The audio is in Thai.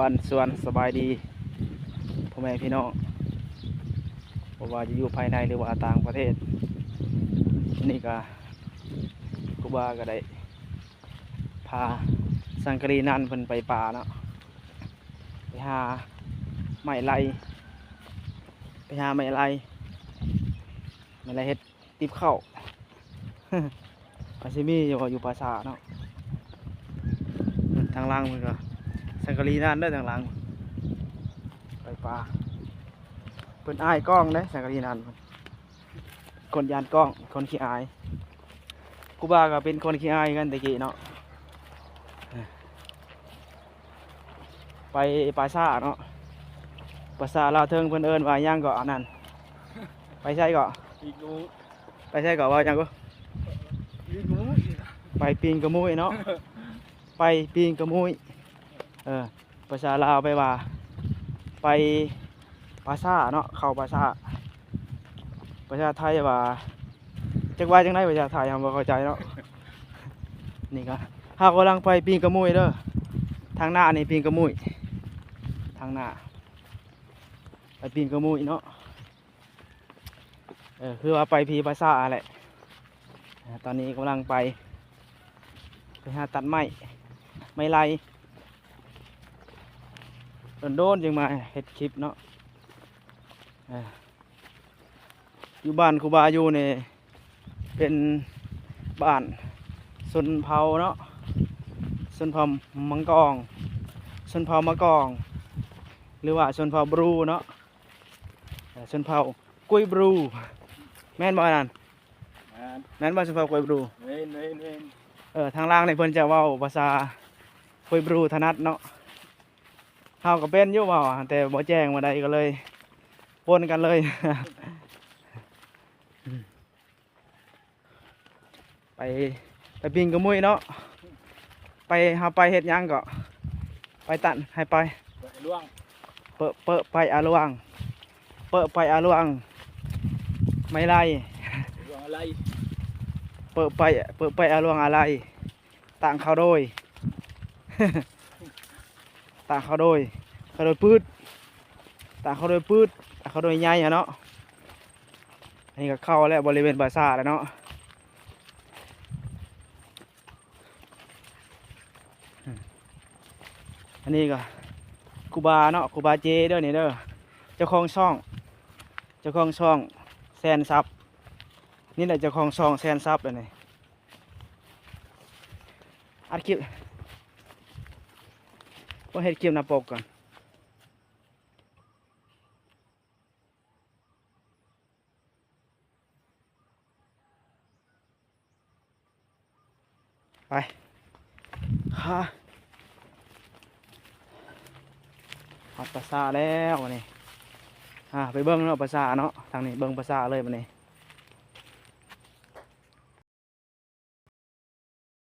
บ้านสวนสบายดีพ่อแม่พี่น้องบ่ว่าจะอยู่ภายในหรือว่าต่างประเทศนี่ก็ครูบาก็ได้พาสังกะรีนั่นเพิ่นไปป่าเนาะไปหาไม้ไล่ไปหาไม้ไล่เฮ็ดติบข้าว อาซิมีอยู่ภาษาทเนาะทางล่างมันก็สังกะรีนั่นเด้อทางล่างไปป่าเพิ่นอ้ายกล้องเด้สังกะรีนั่นคนยานกล้องคนขี้อายครูบาก็เป็นคนขี้อายกันตะกี้เนาะไปปราสาทเนาะปราสาทลาวเทิงเพิ่นเอิ้นว่าหยังก็อันนั้นไปใช่ก็ อีกนู้ ไปใช่ก็ว่าหยังก็ อีกนู้ ไปปีนกระมุยเนาะไปปีนกระมุยภาษาลาวไปว่าไปปราสาทเนาะเข้าปราสาทภาษาไทยว่าจักว่าจังได๋ภาษาไทยเฮาบ่เข้าใจเนาะนี่ก็เฮากำลังไปปีนกระมุยเด้อทางหน้านี่ปีนกระมุยทางหน้าไปปีนกระมุยเนาะคือว่าไปพีปราสาทแหละตอนนี้กำลังไปหาตัดไม้ไล่โดนๆจึงมาเฮ็ดคลิปเนาะอยู่บ้านครูบาอยู่นี่เป็นบ้านชนเผ่าเนาะชนเผ่ามังกรชนเผ่ามะกองหรือว่าชนเผ่าบรูเนาะชนเผ่ากุยบรูแม่นบ่นั่นแม่นบ่ชนเผ่ากุยบรูเว้นทางล่างในเพิ่นจะเว้าภาษากุยบรูถนัดเนาะเฮาก็เป็นอยู่เว้าแต่บ่แจ้งมาใดก็เลยปนกันเลย ไปปิงกระมุยเนาะไปหาไปเฮ็ดหยังก็ไปตัดให้ไปล่วงเปะไปอาลวงเปะไปอาลวงไม่ไล่ล่วงอะไรเปะไปอาลวงอะไรต่างเขาโดย ต่างเขาโดยปืดต่างเขาโดยปืดเขาโดยใหญ่อะเนาะอันนี้ก็เข้าแล้วบริเวณปราสาทแล้วเนาะอันนี้ก็ครูบาเนาะครูบาเจเด้อนี่เด้อเจ้าของช่องแซนซับนี่แหละเจ้าของช่องแซนซับเลยนี่อัดคลิปก็เฮ็ดคลิปหน้าปกก่อนไปฮะฮอดปราสาทแล้ววันนี้ไปเบิ้งเนาะปราสาทเนาะทางนี้เบิ้งปราสาทเลยวันนี้